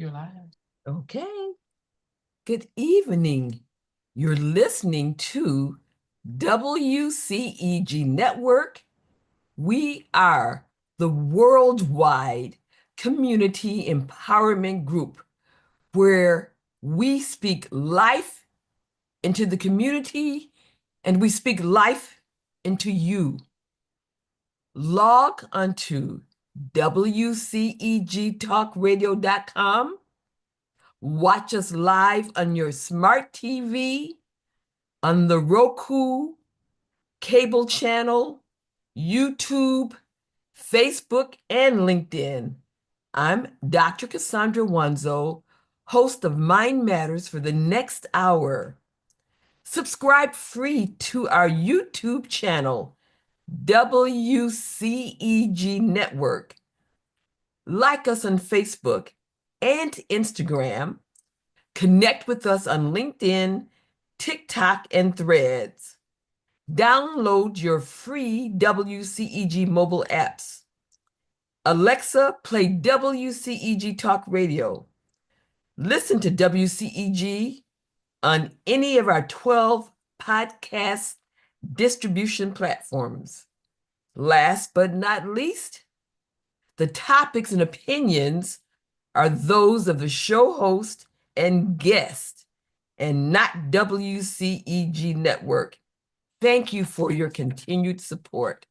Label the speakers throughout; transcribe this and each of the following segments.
Speaker 1: You're live.
Speaker 2: Okay. Good evening. You're listening to WCEG Network. We are the worldwide community empowerment group where we speak life into the community and we speak life into you. Log onto WCEGTalkRadio.com. Watch us live on your smart TV, on the Roku, cable channel, YouTube, Facebook, and LinkedIn. I'm Dr. Cassandra Wanzo, host of Mind Matters for the next hour. Subscribe free to our YouTube channel, WCEG Network. Like us on Facebook and Instagram. Connect with us on LinkedIn, TikTok, and Threads. Download your free WCEG mobile apps. Alexa, play WCEG Talk Radio. Listen to WCEG on any of our 12 podcast distribution platforms. Last but not least, the topics and opinions are those of the show host and guest, and not WCEG Network. Thank you for your continued support.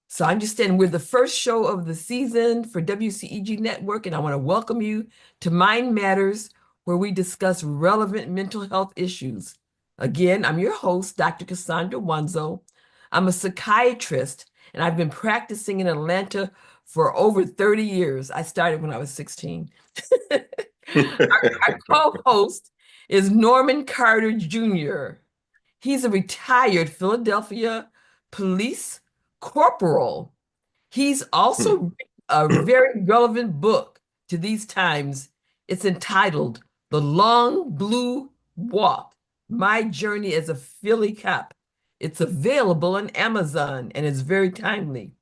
Speaker 2: So I understand we're the first show of the season for WCEG Network, and I want to welcome you to Mind Matters, where we discuss relevant mental health issues. Again, I'm your host, Dr. Cassandra Wanzo. I'm a psychiatrist, and I've been practicing in Atlanta for over 30 years. I started when I was 16. Our co-host is Norman Carter Jr. He's a retired Philadelphia police corporal. He's also written a very relevant book to these times. It's entitled The Long Blue Walk, My Journey as a Philly Cop. It's available on Amazon and it's very timely.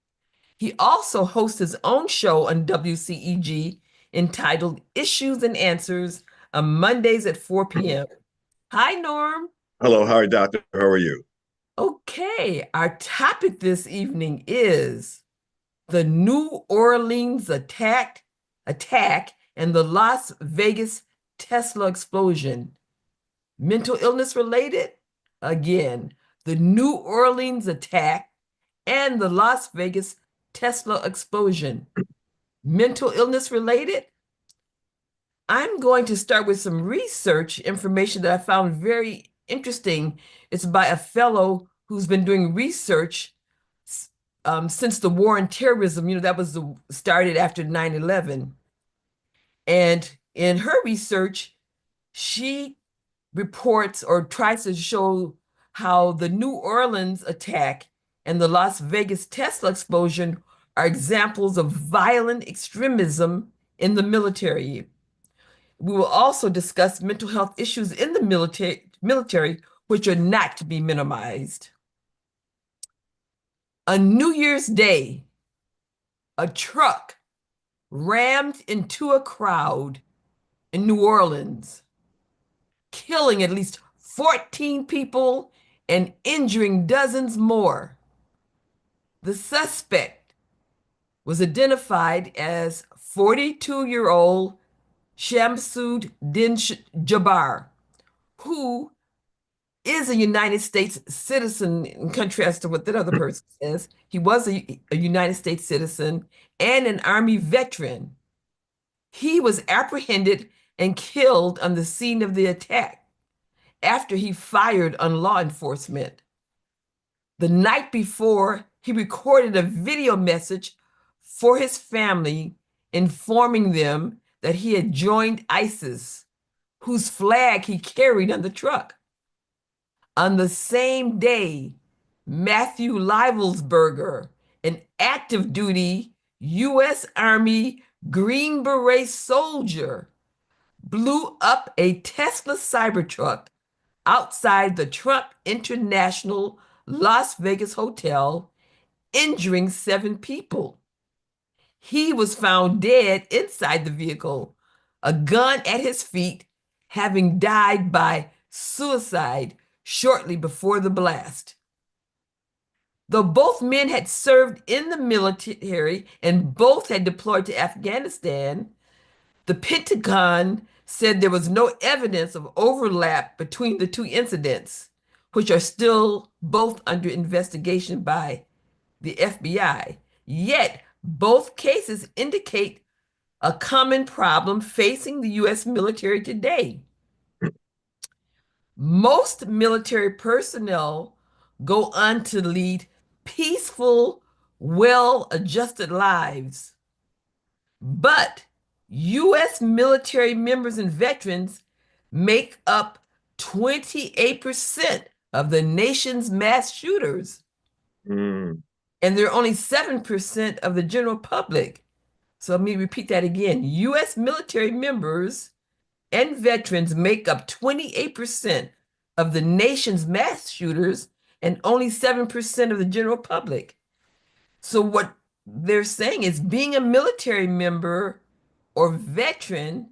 Speaker 2: He also hosts his own show on WCEG entitled Issues and Answers on Mondays at 4 p.m. Hi, Norm.
Speaker 3: Hello, hi, doctor. How are you?
Speaker 2: Okay, our topic this evening is the New Orleans attack and the Las Vegas Tesla explosion. Mental illness related? Again, the New Orleans attack and the Las Vegas Tesla explosion. Mental illness related? I'm going to start with some research information that I found very interesting. It's by a fellow who's been doing research since the war on terrorism. That was started after 9/11. And in her research, she reports or tries to show how the New Orleans attack and the Las Vegas Tesla explosion are examples of violent extremism in the military. We will also discuss mental health issues in the military, which are not to be minimized. On New Year's Day, a truck rammed into a crowd in New Orleans, killing at least 14 people and injuring dozens more. The suspect was identified as 42-year-old Shamsud Din Jabbar, who is a United States citizen, in contrast to what that other person says. He was a United States citizen and an Army veteran. He was apprehended and killed on the scene of the attack after he fired on law enforcement. The night before, he recorded a video message for his family, informing them that he had joined ISIS, whose flag he carried on the truck. On the same day, Matthew Livelsberger, an active duty U.S. Army Green Beret soldier, blew up a Tesla Cybertruck outside the Trump International Las Vegas Hotel, injuring 7 people. He was found dead inside the vehicle, a gun at his feet, having died by suicide shortly before the blast. Though both men had served in the military and both had deployed to Afghanistan, the Pentagon said there was no evidence of overlap between the two incidents, which are still both under investigation by the FBI. Yet, both cases indicate a common problem facing the U.S. military today. Most military personnel go on to lead peaceful, well-adjusted lives. But U.S. military members and veterans make up 28% of the nation's mass shooters,
Speaker 3: Mm.
Speaker 2: and they're only 7% of the general public. So let me repeat that again. U.S. military members and veterans make up 28% of the nation's mass shooters and only 7% of the general public. So what they're saying is being a military member or veteran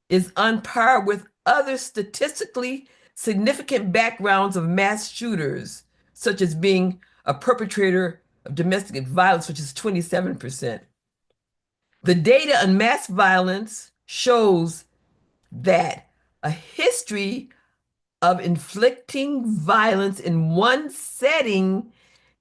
Speaker 2: is on par with other statistically significant backgrounds of mass shooters, such as being a perpetrator of domestic violence, which is 27%. The data on mass violence shows that a history of inflicting violence in one setting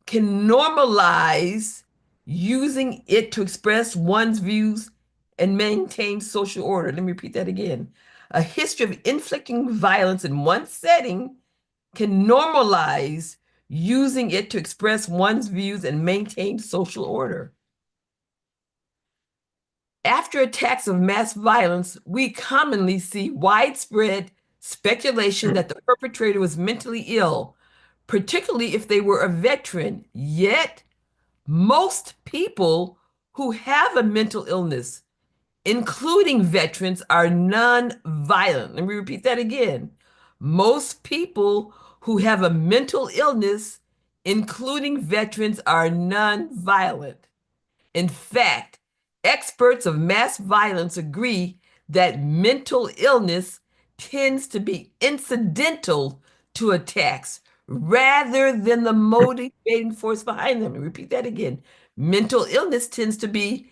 Speaker 2: can normalize using it to express one's views and maintain social order. Let me repeat that again. A history of inflicting violence in one setting can normalize using it to express one's views and maintain social order. After attacks of mass violence, we commonly see widespread speculation that the perpetrator was mentally ill, particularly if they were a veteran. Yet, most people who have a mental illness, including veterans, are non-violent. Let me repeat that again. Most people who have a mental illness, including veterans, are non-violent. In fact, experts of mass violence agree that mental illness tends to be incidental to attacks rather than the motivating force behind them. Repeat that again. Mental illness tends to be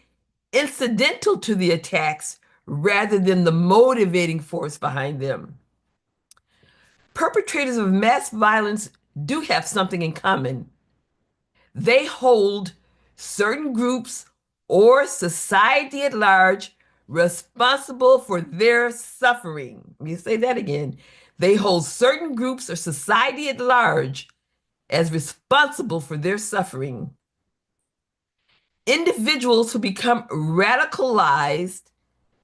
Speaker 2: incidental to the attacks rather than the motivating force behind them. Perpetrators of mass violence do have something in common. They hold certain groups or society at large responsible for their suffering. Let me say that again. They hold certain groups or society at large as responsible for their suffering. Individuals who become radicalized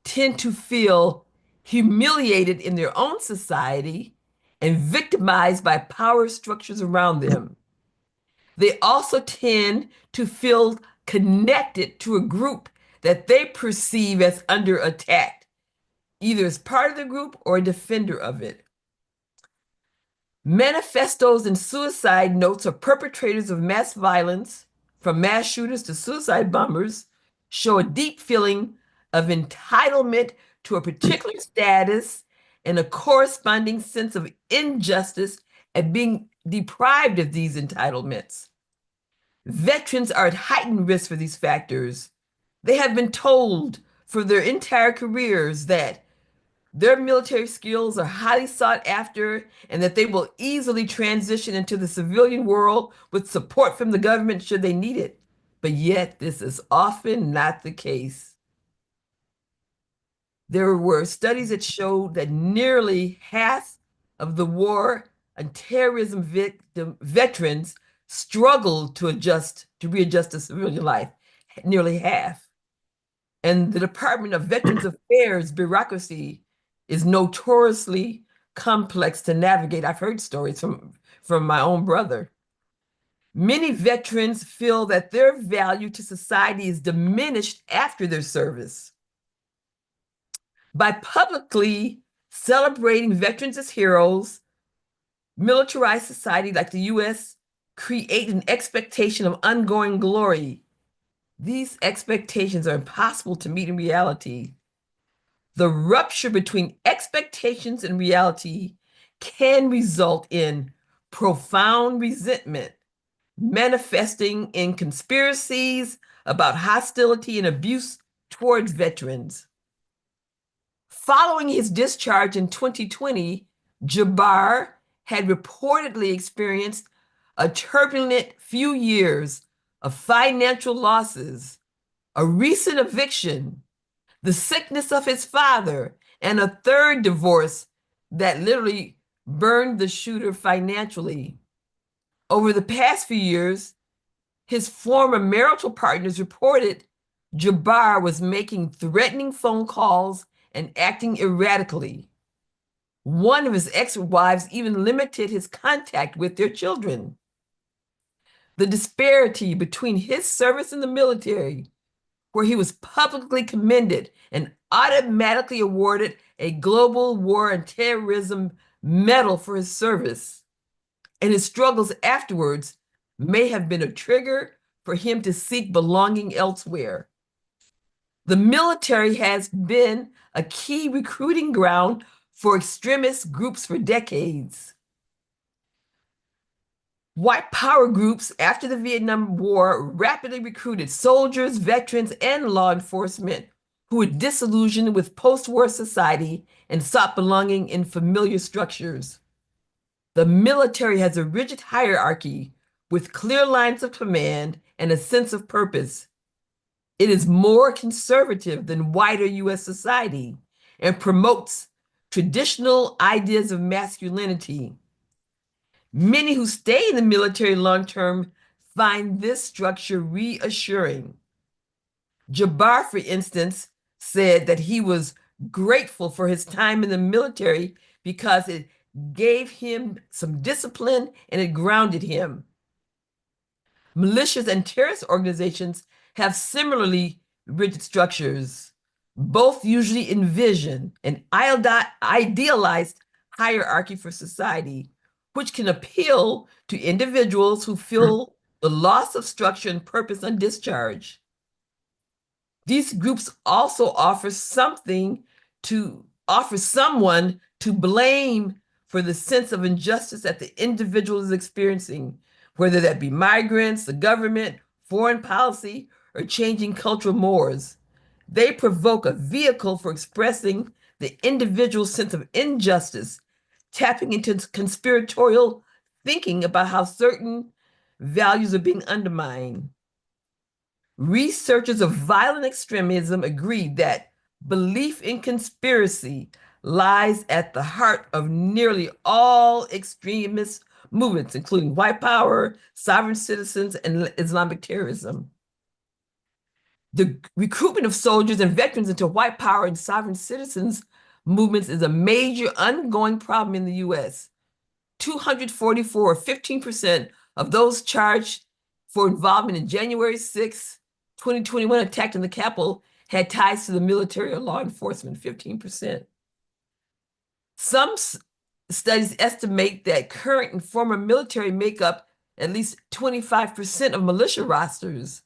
Speaker 2: tend to feel humiliated in their own society and victimized by power structures around them. They also tend to feel connected to a group that they perceive as under attack, either as part of the group or a defender of it. Manifestos and suicide notes of perpetrators of mass violence, from mass shooters to suicide bombers, show a deep feeling of entitlement to a particular status and a corresponding sense of injustice at being deprived of these entitlements. Veterans are at heightened risk for these factors. They have been told for their entire careers that their military skills are highly sought after and that they will easily transition into the civilian world with support from the government should they need it. But yet, this is often not the case. There were studies that showed that nearly half of the war and terrorism veterans struggled to readjust to civilian life, nearly half. And the Department of Veterans Affairs bureaucracy is notoriously complex to navigate. I've heard stories from my own brother. Many veterans feel that their value to society is diminished after their service. By publicly celebrating veterans as heroes, militarized society like the U.S. create an expectation of ongoing glory. These expectations are impossible to meet in reality. The rupture between expectations and reality can result in profound resentment, manifesting in conspiracies about hostility and abuse towards veterans. Following his discharge in 2020, Jabbar had reportedly experienced a turbulent few years of financial losses, a recent eviction, the sickness of his father, and a third divorce that literally burned the shooter financially. Over the past few years, his former marital partners reported Jabbar was making threatening phone calls and acting erratically. One of his ex-wives even limited his contact with their children. The disparity between his service in the military, where he was publicly commended and automatically awarded a Global War and Terrorism Medal for his service, and his struggles afterwards may have been a trigger for him to seek belonging elsewhere. The military has been a key recruiting ground for extremist groups for decades. White power groups after the Vietnam War rapidly recruited soldiers, veterans, and law enforcement who were disillusioned with post-war society and sought belonging in familiar structures. The military has a rigid hierarchy with clear lines of command and a sense of purpose. It is more conservative than wider U.S. society and promotes traditional ideas of masculinity. Many who stay in the military long term find this structure reassuring. Jabbar, for instance, said that he was grateful for his time in the military because it gave him some discipline and it grounded him. Militias and terrorist organizations have similarly rigid structures. Both usually envision an idealized hierarchy for society, which can appeal to individuals who feel the loss of structure and purpose on discharge. These groups also offer someone to blame for the sense of injustice that the individual is experiencing, whether that be migrants, the government, foreign policy, or changing cultural mores. They provoke a vehicle for expressing the individual's sense of injustice, tapping into conspiratorial thinking about how certain values are being undermined. Researchers of violent extremism agree that belief in conspiracy lies at the heart of nearly all extremist movements, including white power, sovereign citizens, and Islamic terrorism. The recruitment of soldiers and veterans into white power and sovereign citizens movements is a major ongoing problem in the U.S. 244, or 15% of those charged for involvement in January 6, 2021 attack in the Capitol had ties to the military or law enforcement, 15%. Some studies estimate that current and former military make up at least 25% of militia rosters.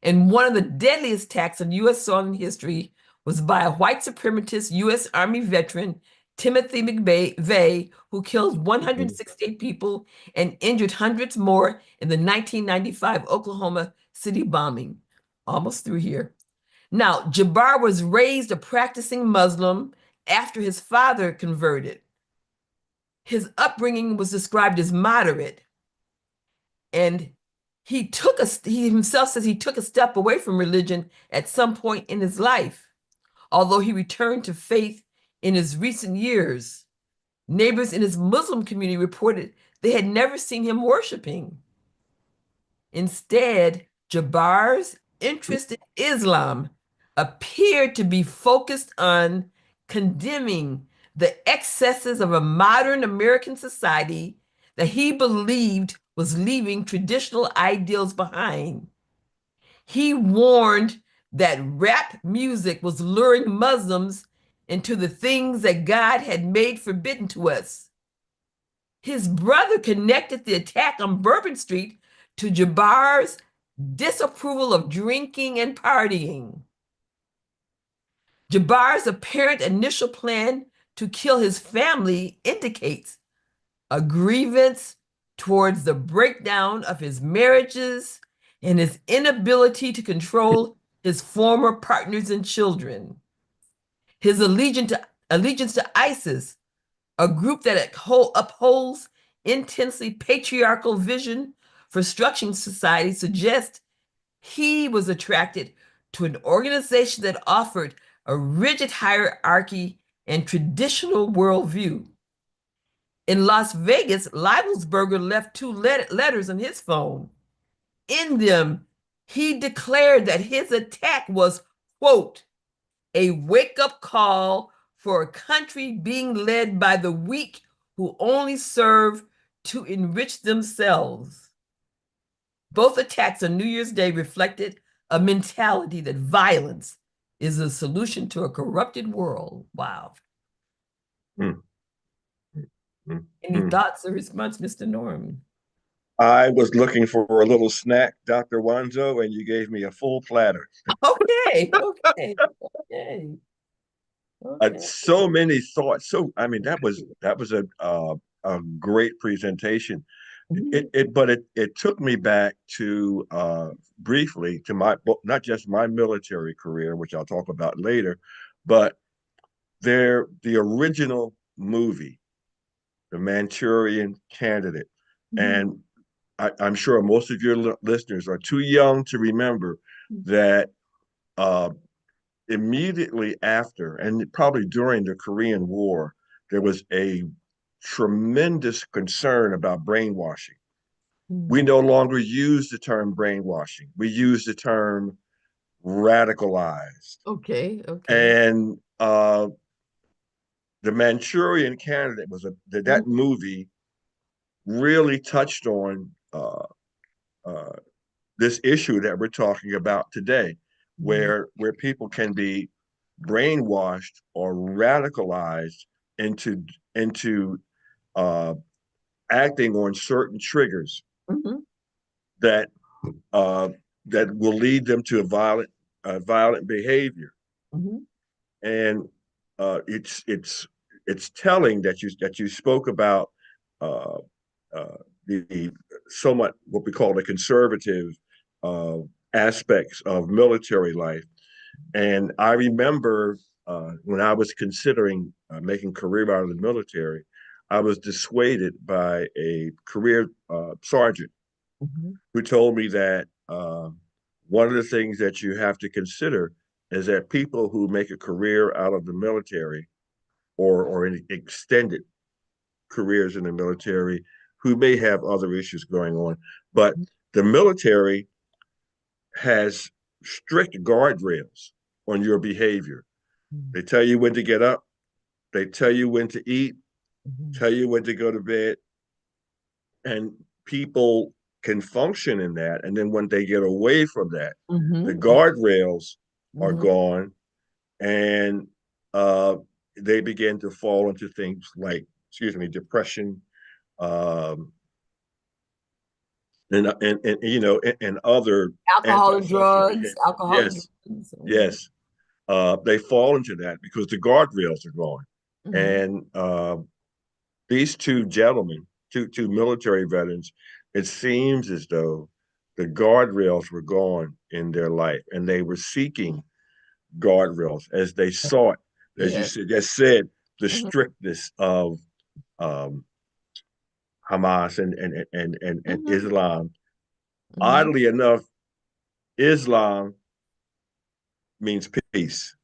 Speaker 2: And one of the deadliest attacks on U.S. soil in history was by a white supremacist U.S. Army veteran, Timothy McVeigh, who killed 168 people and injured hundreds more in the 1995 Oklahoma City bombing. Almost through here. Now, Jabbar was raised a practicing Muslim after his father converted. His upbringing was described as moderate, and he himself says he took a step away from religion at some point in his life, although he returned to faith in his recent years. Neighbors in his Muslim community reported they had never seen him worshiping. Instead, Jabbar's interest in Islam appeared to be focused on condemning the excesses of a modern American society that he believed was leaving traditional ideals behind. He warned that rap music was luring Muslims into the things that God had made forbidden to us. His brother connected the attack on Bourbon Street to Jabbar's disapproval of drinking and partying. Jabbar's apparent initial plan to kill his family indicates a grievance towards the breakdown of his marriages and his inability to control his former partners and children. His allegiance to ISIS, a group that upholds intensely patriarchal vision for structuring society, suggests he was attracted to an organization that offered a rigid hierarchy and traditional worldview. In Las Vegas, Leibelsberger left two letters on his phone. In them, he declared that his attack was, quote, a wake-up call for a country being led by the weak who only serve to enrich themselves. Both attacks on New Year's Day reflected a mentality that violence is a solution to a corrupted world. Wow.
Speaker 3: Mm, mm,
Speaker 2: Any
Speaker 3: mm.
Speaker 2: thoughts or response, Mr. Norm?
Speaker 3: I was looking for a little snack, Dr. Wanzo, and you gave me a full platter.
Speaker 2: Okay, okay, okay, okay.
Speaker 3: So many thoughts. So I mean, that was a great presentation.
Speaker 2: Mhm.
Speaker 3: But it took me back to briefly to my not just my military career, which I'll talk about later, but the original movie, The Manchurian Candidate,
Speaker 2: Mhm.
Speaker 3: and I'm sure most of your listeners are too young to remember that uh, immediately after, and probably during the Korean War, there was a tremendous concern about brainwashing. We
Speaker 2: Mhm.
Speaker 3: no longer use the term brainwashing. We use the term radicalized.
Speaker 2: Okay, okay.
Speaker 3: And the Manchurian Candidate was that
Speaker 2: Mhm.
Speaker 3: movie really touched on uh, this issue that we're talking about today,
Speaker 2: Mhm.
Speaker 3: where people can be brainwashed or radicalized into uh, acting on certain triggers
Speaker 2: Mhm.
Speaker 3: that uh, that will lead them to a violent behavior.
Speaker 2: Mhm.
Speaker 3: And it's telling that you spoke about uh, uh, the somewhat what we call the conservative uh, aspects of military life. And I remember when I was considering making a career out of the military, I was dissuaded by a career sergeant
Speaker 2: Mhm.
Speaker 3: who told me that one of the things that you have to consider is that people who make a career out of the military or in extended careers in the military who may have other issues going on, but the military has strict guardrails on your behavior.
Speaker 2: Mhm.
Speaker 3: They tell you when to get up, they tell you when to eat,
Speaker 2: Mhm.
Speaker 3: tell you when to go to bed, and people can function in that. And then when they get away from that, the
Speaker 2: Mhm.
Speaker 3: guardrails are
Speaker 2: Mhm.
Speaker 3: gone, and uh, they begin to fall into things like, excuse me, depression, um, and and other
Speaker 2: Alcohol and
Speaker 3: antisocial
Speaker 2: drugs,
Speaker 3: behavior.
Speaker 2: alcohol and
Speaker 3: Yes,
Speaker 2: drugs. Mhm.
Speaker 3: yes. They fall into that because the guardrails are gone.
Speaker 2: Mhm.
Speaker 3: And these two gentlemen, two military veterans, it seems as though the guardrails were gone in their life, and they were seeking guardrails as they sought, as you
Speaker 2: Yeah.
Speaker 3: just said, the
Speaker 2: Mhm.
Speaker 3: strictness of um, Hamas and
Speaker 2: Mhm.
Speaker 3: Islam.
Speaker 2: Mhm.
Speaker 3: Oddly enough, Islam means peace.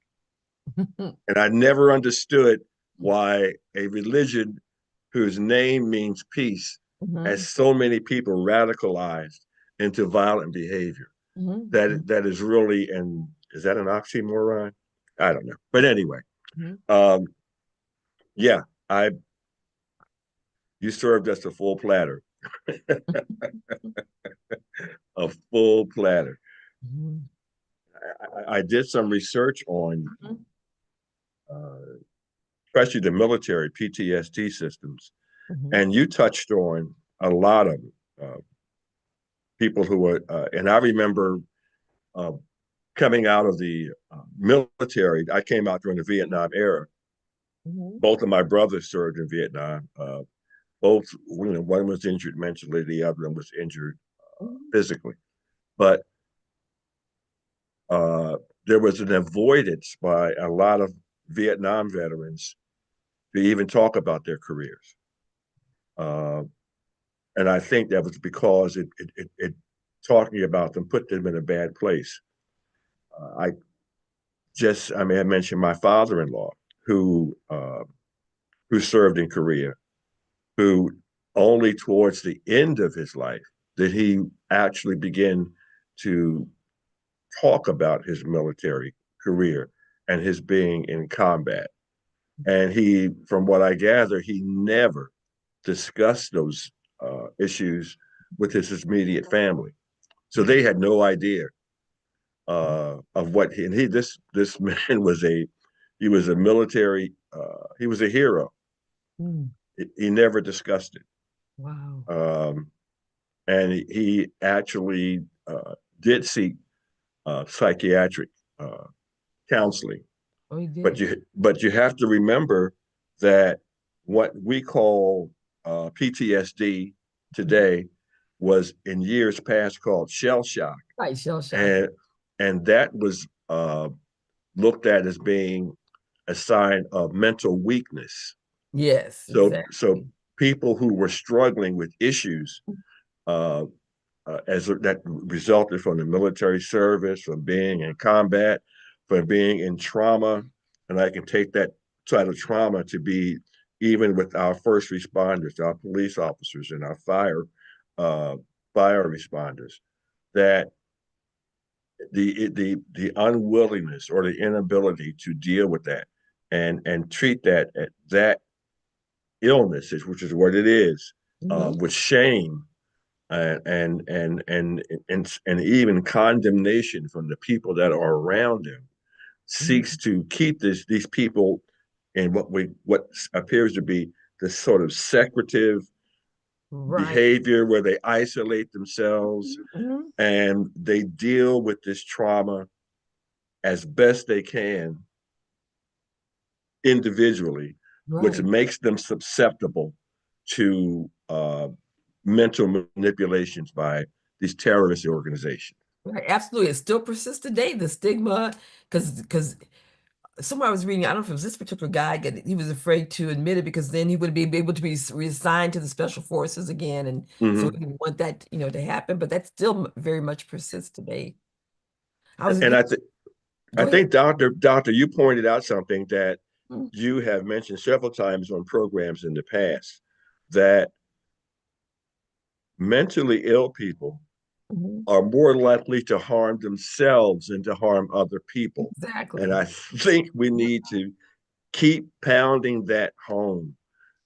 Speaker 3: And I never understood why a religion whose name means peace has
Speaker 2: Mhm.
Speaker 3: so many people radicalized into violent behavior.
Speaker 2: Mhm.
Speaker 3: That is really, and is that an oxymoron? I don't know. But anyway,
Speaker 2: Mhm.
Speaker 3: um, yeah, I you served us a full platter, a full platter.
Speaker 2: Mhm.
Speaker 3: I did some research on,
Speaker 2: Mhm.
Speaker 3: uh, especially the military PTSD systems,
Speaker 2: Mhm.
Speaker 3: and you touched on a lot of people who are, and I remember uh, coming out of the military, I came out during the Vietnam era.
Speaker 2: Mhm.
Speaker 3: Both of my brothers served in Vietnam. Both, one was injured mentally, the other one was injured
Speaker 2: Mhm.
Speaker 3: physically. But uh, there was an avoidance by a lot of Vietnam veterans to even talk about their careers. Uh, and I think that was because it talking about them put them in a bad place. I mean, I mentioned my father-in-law who served in Korea, who only towards the end of his life did he actually begin to talk about his military career and his being in combat. And he, from what I gather, he never discussed those issues with his immediate family. So they had no idea of what he, and he this man was he was a military he was a hero.
Speaker 2: Mm.
Speaker 3: He never discussed it.
Speaker 2: Wow.
Speaker 3: Um, and he actually did seek psychiatric uh, counseling.
Speaker 2: Oh, he
Speaker 3: But
Speaker 2: did.
Speaker 3: you have to remember that what we call PTSD
Speaker 2: Mhm.
Speaker 3: today was in years past called shell shock,
Speaker 2: Right, shell shock.
Speaker 3: and that was looked at as being a sign of mental weakness.
Speaker 2: Yes,
Speaker 3: So
Speaker 2: exactly.
Speaker 3: people who were struggling with issues uh, as that resulted from the military service, from being in combat, from being in trauma, and I can take that side of trauma to be even with our first responders, our police officers, and our uh, fire responders, that the unwillingness or the inability to deal with that and treat that illness, which is what it is,
Speaker 2: Mhm.
Speaker 3: with shame and even condemnation from the people that are around him, seeks
Speaker 2: Mhm.
Speaker 3: to keep these people in what appears to be this sort of secretive
Speaker 2: Right.
Speaker 3: behavior where they isolate themselves
Speaker 2: Mhm.
Speaker 3: and they deal with this trauma as best they can individually, which
Speaker 2: Right.
Speaker 3: makes them susceptible to mental manipulations by these terrorist organizations.
Speaker 2: Right. Absolutely. It still persists today, the stigma, because somewhere I was reading, I don't know if it was this particular guy, he was afraid to admit it because then he would be able to be reassigned to the special forces again. And so
Speaker 3: Mm-hmm.
Speaker 2: he didn't want that, to happen, but that still very much persists today. I was,
Speaker 3: And I
Speaker 2: go ahead.
Speaker 3: think Doctor, you pointed out something that
Speaker 2: Mm.
Speaker 3: you have mentioned several times on programs in the past, that mentally ill people
Speaker 2: Mhm.
Speaker 3: are more likely to harm themselves than to harm other people. And
Speaker 2: Exactly.
Speaker 3: I think we need to keep pounding that home,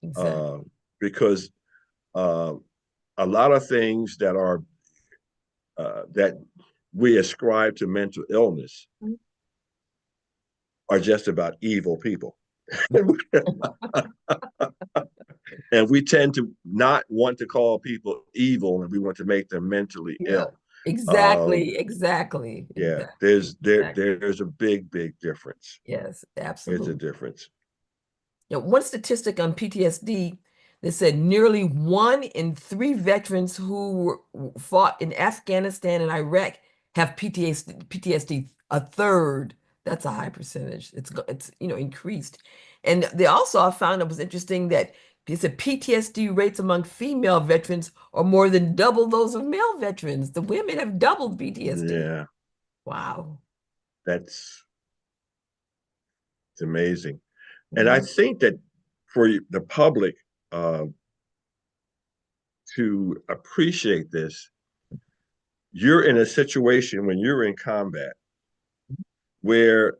Speaker 2: Exactly.
Speaker 3: uh, because uh, a lot of things that we ascribe to mental illness are just about evil people. And we tend to not want to call people evil, and we want to make them mentally
Speaker 2: Yeah.
Speaker 3: ill.
Speaker 2: Exactly. Exactly.
Speaker 3: Yeah,
Speaker 2: Exactly. Exactly.
Speaker 3: there's a big difference.
Speaker 2: Yes,
Speaker 3: It's a
Speaker 2: absolutely.
Speaker 3: difference.
Speaker 2: One statistic on PTSD, they said nearly 1 in 3 veterans who fought in Afghanistan and Iraq have PTSD. A third. That's a high percentage. It's increased. And they also I found it was interesting that they said PTSD rates among female veterans are more than double those of male veterans. The women have doubled PTSD.
Speaker 3: Yeah,
Speaker 2: Wow.
Speaker 3: that's it's amazing. And I
Speaker 2: Mhm.
Speaker 3: think that for the public uh, to appreciate this, you're in a situation when you're in combat where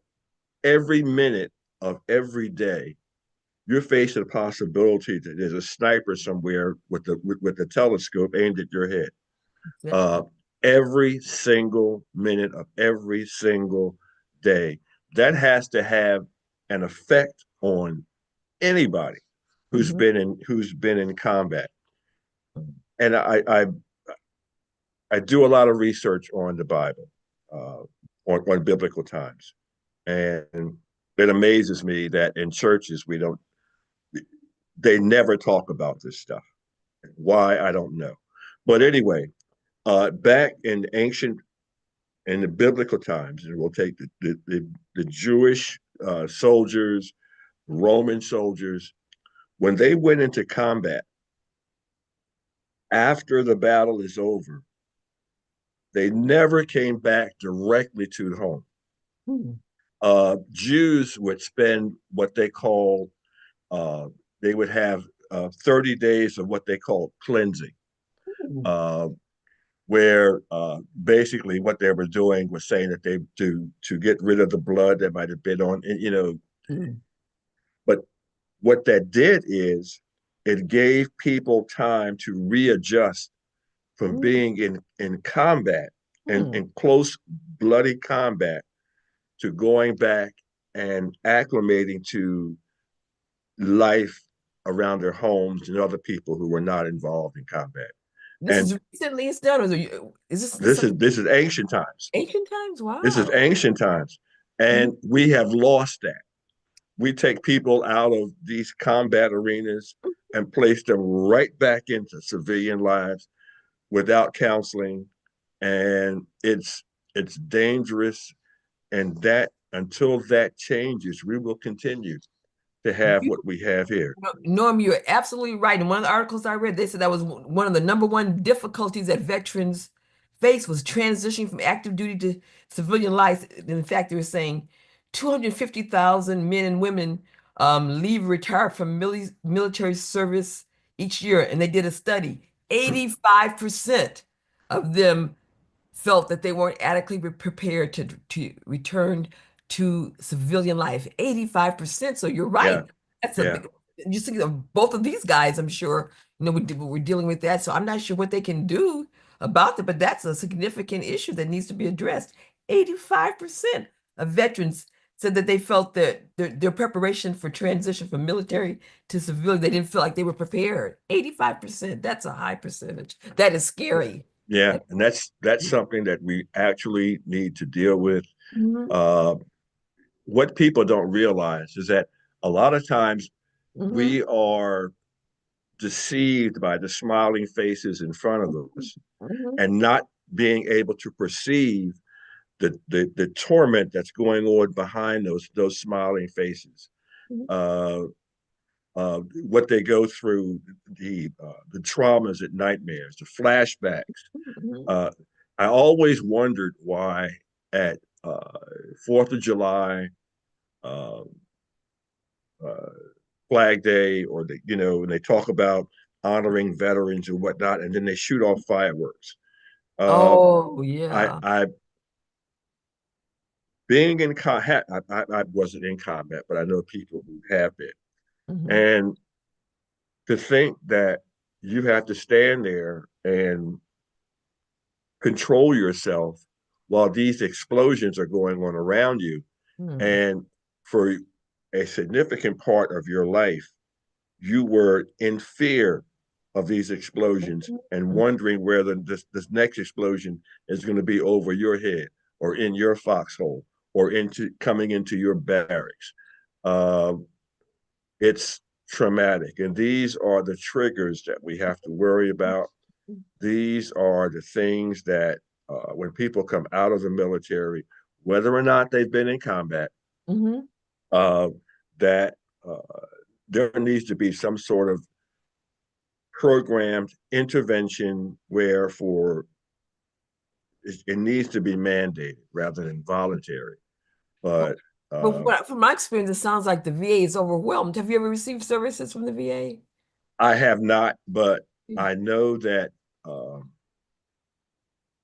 Speaker 3: every minute of every day you're facing the possibility that there's a sniper somewhere with the telescope aimed at your head. Uh,
Speaker 2: Exactly.
Speaker 3: every single minute of every single day, that has to have an effect on anybody
Speaker 2: Mhm.
Speaker 3: who's been in combat. And I do a lot of research on the Bible. Uh, on biblical times. And it amazes me that in churches they never talk about this stuff. Why, I don't know. But anyway, back in the biblical times, and we'll take the Jewish soldiers, Roman soldiers, when they went into combat, after the battle is over, they never came back directly to the home.
Speaker 2: Hmm.
Speaker 3: Jews would spend what they call, they would have 30 days of what they call cleansing,
Speaker 2: Hmm.
Speaker 3: uh, where basically what they were doing was saying that they to get rid of the blood that might have been on,
Speaker 2: Hmm.
Speaker 3: but what that did is it gave people time to readjust from being in combat and
Speaker 2: Hmm.
Speaker 3: in close bloody combat to going back and acclimating to life around their homes and other people who were not involved in combat.
Speaker 2: This
Speaker 3: And
Speaker 2: is recently it's done, or is this
Speaker 3: this is
Speaker 2: something
Speaker 3: this is ancient times.
Speaker 2: ancient times?
Speaker 3: This is
Speaker 2: Wow.
Speaker 3: ancient times.
Speaker 2: Mhm.
Speaker 3: And we have lost that. We take people out of these combat arenas and place them right back into civilian lives without counseling. And it's dangerous. And that until that changes, we will continue to have what we have here.
Speaker 2: No, Norm, you're absolutely right. In one of the articles I read, they said that was one of the number one difficulties that veterans face was transitioning from active duty to civilian life. In fact, they were saying 250,000 men and women leave retire from military service each year. And they did a study. 85% of them felt that they weren't adequately prepared to return to civilian life. 85%. So you're
Speaker 3: Yeah,
Speaker 2: right. That's a
Speaker 3: yeah,
Speaker 2: big, you think of both of these guys, I'm sure, we're dealing with that. So I'm not sure what they can do about it, but that's a significant issue that needs to be addressed. 85% of veterans said that they felt that their preparation for transition from military to civilian, they didn't feel like they were prepared. 85%, that's a high percentage. That is scary.
Speaker 3: yeah. And that's something that we actually need to deal with.
Speaker 2: Mhm.
Speaker 3: Uh, what people don't realize is that a lot of times
Speaker 2: Mhm.
Speaker 3: we are deceived by the smiling faces in front of us
Speaker 2: Mhm.
Speaker 3: and not being able to perceive the torment that's going on behind those smiling faces.
Speaker 2: Mhm.
Speaker 3: Uh, what they go through, the traumas and nightmares, the flashbacks.
Speaker 2: Mhm.
Speaker 3: Uh, I always wondered why at 4th of July, uh, uh, Flag Day, or when they talk about honoring veterans and whatnot, and then they shoot off fireworks. Uh,
Speaker 2: Oh,
Speaker 3: I,
Speaker 2: yeah.
Speaker 3: I being in combat, I wasn't in combat, but I know people who have been,
Speaker 2: Mhm.
Speaker 3: and to think that you have to stand there and control yourself while these explosions are going on around you,
Speaker 2: Mhm.
Speaker 3: and for a significant part of your life you were in fear of these explosions and
Speaker 2: Mhm.
Speaker 3: wondering whether this next explosion is going to be over your head or in your foxhole or into coming into your barracks. Uh, it's traumatic. And these are the triggers that we have to worry about. These are the things that when people come out of the military, whether or not they've been in combat,
Speaker 2: Mhm.
Speaker 3: uh, that uh, there needs to be some sort of programmed intervention where it needs to be mandated rather than voluntary.
Speaker 2: But
Speaker 3: But
Speaker 2: but
Speaker 3: uh,
Speaker 2: from my experience, it sounds like the VA is overwhelmed. Have you ever received services from the VA?
Speaker 3: I have not, but I know that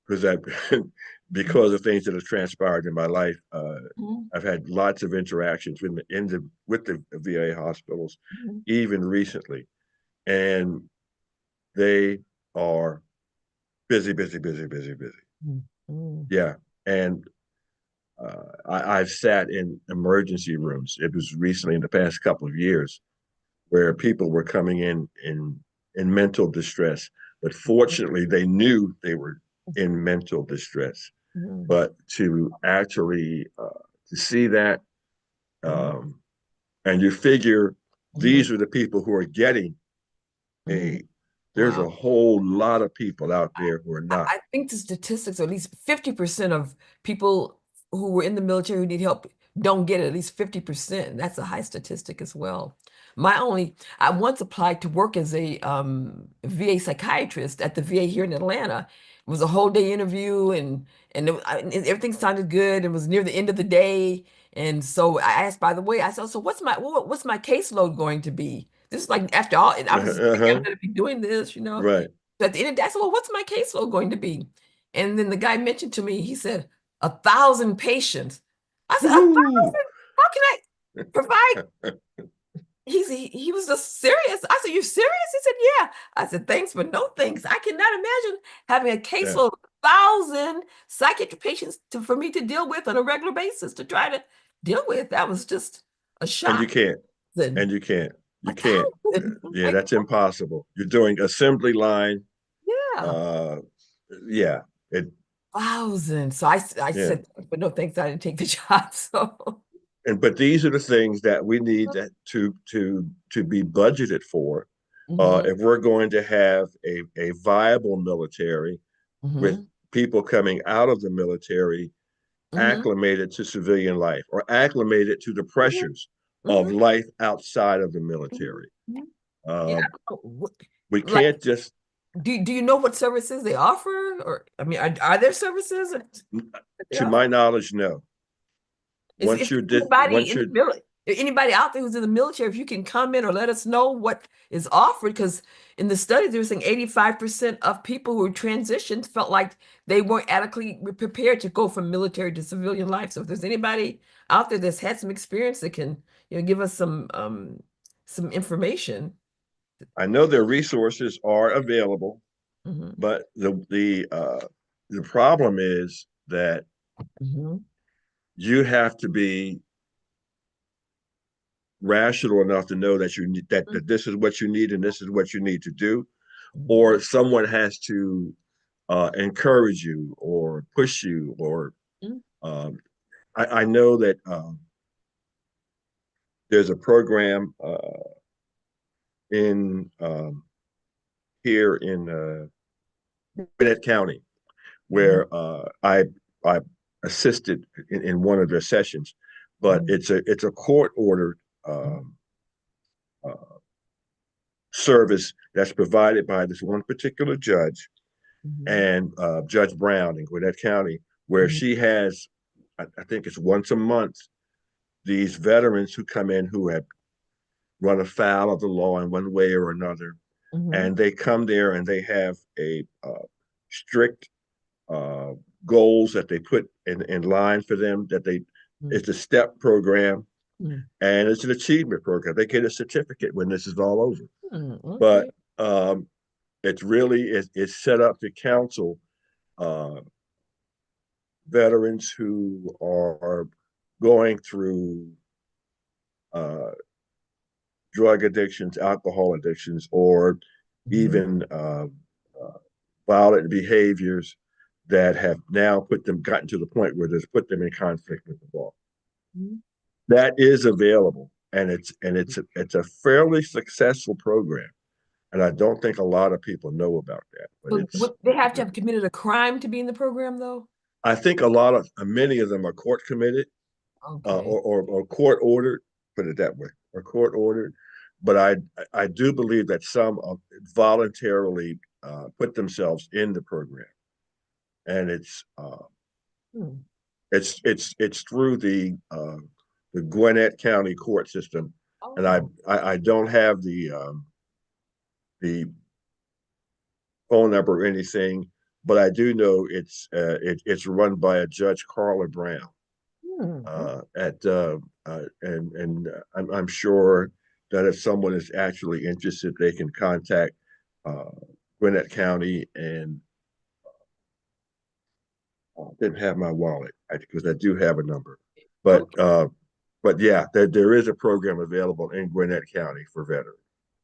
Speaker 3: because I because of things that have transpired in my life,
Speaker 2: Mhm.
Speaker 3: I've had lots of interactions with the VA hospitals,
Speaker 2: Mhm.
Speaker 3: even recently, and they are busy, busy, busy, busy, busy.
Speaker 2: Mhm.
Speaker 3: Yeah, and I've sat in emergency rooms. It was recently in the past couple of years where people were coming in mental distress, but fortunately they knew they were in mental distress. but to actually to see that, and you figure these are the people who are getting aid. There's
Speaker 2: Wow.
Speaker 3: a whole lot of people out there who are not.
Speaker 2: I think the statistics are at least 50% of people who were in the military who need help don't get it, at least 50%. That's a high statistic as well. I once applied to work as a VA psychiatrist at the VA here in Atlanta. It was a whole day interview and everything sounded good. It was near the end of the day. And so I asked, by the way, I said, so what's my caseload going to be? This is like after all, I was thinking I'm going to be doing this,
Speaker 3: Right.
Speaker 2: at the end of the day, I said, well, what's my caseload going to be? And then the guy mentioned to me, he said, 1,000 patients. I said, 1,000? How can I provide? He was just serious. I said, you serious? He said, yeah. I said, thanks, but no thanks. I cannot imagine having a
Speaker 3: Yeah.
Speaker 2: caseload of 1,000 psychiatric patients for me to deal with on a regular basis to try to deal with. That was just a
Speaker 3: And you
Speaker 2: shock.
Speaker 3: can't.
Speaker 2: Then
Speaker 3: And you can't. You
Speaker 2: a
Speaker 3: can't.
Speaker 2: thousand.
Speaker 3: Yeah,
Speaker 2: Like,
Speaker 3: that's impossible. You're doing assembly line.
Speaker 2: yeah.
Speaker 3: Uh, yeah. It.
Speaker 2: 1,000. So I
Speaker 3: Yeah.
Speaker 2: said, but no thanks, I didn't take the job. So
Speaker 3: But these are the things that we need to be budgeted for
Speaker 2: hmm
Speaker 3: if we're going to have a viable military with
Speaker 2: hmm
Speaker 3: people coming out of the military
Speaker 2: hmm
Speaker 3: acclimated to civilian life or acclimated to the
Speaker 2: hmm
Speaker 3: pressures of
Speaker 2: hmm
Speaker 3: life outside of the
Speaker 2: hmm
Speaker 3: military.
Speaker 2: Yeah.
Speaker 3: Uh,
Speaker 2: What-
Speaker 3: we
Speaker 2: Like,
Speaker 3: can't just
Speaker 2: do you know what services they offer? Or I mean, are there services that they
Speaker 3: to
Speaker 2: offer?
Speaker 3: my knowledge, no.
Speaker 2: Is
Speaker 3: Once you're
Speaker 2: anybody
Speaker 3: once
Speaker 2: in the
Speaker 3: you're
Speaker 2: military, anybody out there who's in the military, if you can comment or let us know what is offered, because in the studies they were saying 85% of people who transitioned felt like they weren't adequately prepared to go from military to civilian life. So if there's anybody out there that's had some experience that can, give us some information.
Speaker 3: I know their resources are available,
Speaker 2: Hmm
Speaker 3: but the problem is that
Speaker 2: hmm
Speaker 3: you have to be rational enough to know that you need that this is what you need and this is what you need to do, or someone has to encourage you or push you or um, I know that there's a program in here in Gwinnett County
Speaker 2: hmm
Speaker 3: where I assisted in one of their sessions, but
Speaker 2: hmm
Speaker 3: it's a court ordered uh, service that's provided by this one particular judge
Speaker 2: hmm
Speaker 3: and Judge Brown in Gwinnett County, where
Speaker 2: hmm
Speaker 3: she has, I think it's once a month, these veterans who come in who have run afoul of the law in one way or another,
Speaker 2: hmm
Speaker 3: and they come there and they have a strict uh, goals that they put in line for them. That they it's a step program and it's an achievement program. They get a certificate when this is all over. But
Speaker 2: Okay.
Speaker 3: it's really it's set up to counsel uh, veterans who are going through uh, drug addictions, alcohol addictions, or
Speaker 2: hmm
Speaker 3: even uh, violent behaviors that have now gotten to the point where there's put them in conflict with the law. That is available, and it's a fairly successful program, and I don't think a lot of people know about that. But
Speaker 2: So would they have to have committed a crime to be in the program, though?
Speaker 3: I think a lot of many of them are court committed
Speaker 2: Okay.
Speaker 3: or court ordered, put it that way, or court ordered. But I do believe that some voluntarily put themselves in the program, and
Speaker 2: Hmm.
Speaker 3: it's through the Gwinnett County court system, and
Speaker 2: Oh.
Speaker 3: I don't have the phone number or anything, but I do know it's run by a Judge Carla Brown
Speaker 2: Hmm.
Speaker 3: at and I'm sure that if someone is actually interested, they can contact uh, Gwinnett County and didn't have my wallet because I do have a number, but
Speaker 2: Okay.
Speaker 3: yeah, there is a program available in Gwinnett County for veterans.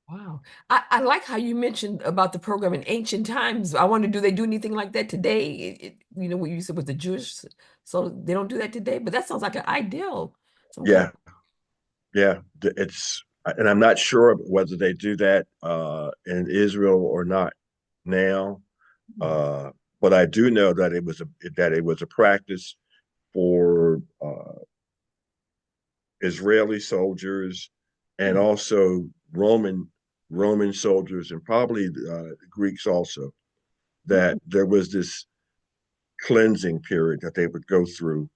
Speaker 2: Wow. I like how you mentioned about the program in ancient times. I wonder, do they do anything like that today? What you said with the Jewish, so they don't do that today, but that sounds like an ideal, some kind
Speaker 3: Yeah,
Speaker 2: of.
Speaker 3: yeah. It's and I'm not sure whether they do that in Israel or not now.
Speaker 2: Hmm.
Speaker 3: Uh, but I do know that it was a practice for Israeli soldiers and
Speaker 2: Hmm.
Speaker 3: also Roman soldiers and probably Greeks also. That there was this cleansing period that they would go through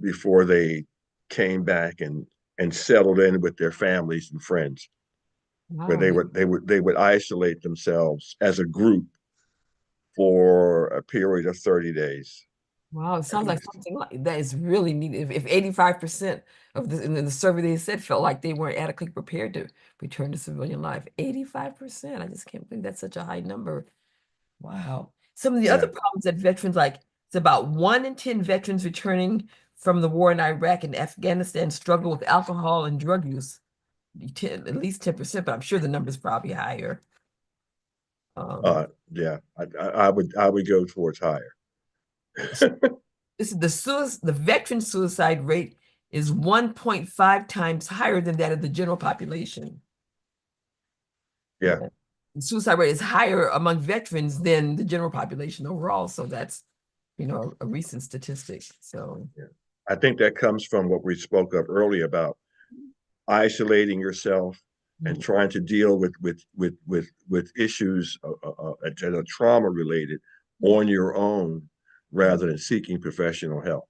Speaker 3: before they came back and settled in with their families and friends, where
Speaker 2: Wow.
Speaker 3: they would isolate themselves as a group for a period of 30 days
Speaker 2: Wow, it
Speaker 3: at
Speaker 2: sounds like
Speaker 3: least.
Speaker 2: something like that is really neat. If 85% of the survey they said felt like they weren't adequately prepared to return to civilian life, 85%. I just can't believe that's such a high number. Wow. Some of the other
Speaker 3: Yeah.
Speaker 2: problems that veterans like, it's about 1 in 10 veterans returning from the war in Iraq and Afghanistan struggle with alcohol and drug use. At least 10%, but I'm sure the number's probably higher. Um,
Speaker 3: Yeah. I would go towards higher.
Speaker 2: this is the veteran suicide rate is 1.5 times higher than that of the general population.
Speaker 3: Yeah.
Speaker 2: Yeah. The suicide rate is higher among veterans than the general population overall. So that's, a recent statistic. So,
Speaker 3: Yeah. I think that comes from what we spoke of earlier about isolating yourself and
Speaker 2: mm,
Speaker 3: trying to deal with issues that are trauma related on your own rather than seeking professional help.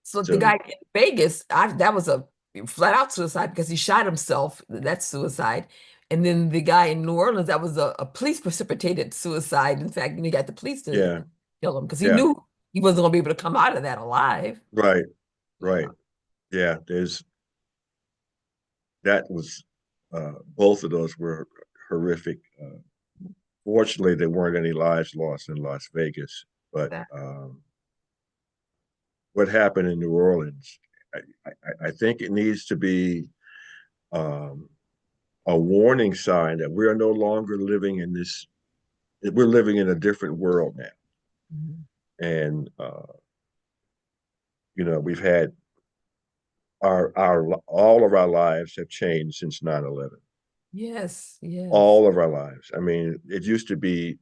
Speaker 2: so the
Speaker 3: So
Speaker 2: guy in Vegas, that was a flat out suicide because he shot himself. That's suicide. And then the guy in New Orleans, that was a police precipitated suicide. In fact, he got the police to
Speaker 3: yeah,
Speaker 2: kill him because he
Speaker 3: yeah,
Speaker 2: knew he wasn't going to be able to come out of that alive.
Speaker 3: right,
Speaker 2: Yeah.
Speaker 3: right, yeah. There's that was both of those were horrific. Fortunately, there weren't any lives lost in Las Vegas, but
Speaker 2: That.
Speaker 3: what happened in New Orleans, I think it needs to be um, a warning sign that we are no longer living in this. We're living in a different world now,
Speaker 2: Mhm.
Speaker 3: and we've had our all of our lives have changed since 9/11.
Speaker 2: Yes, yes.
Speaker 3: All of our lives. I mean, it used to be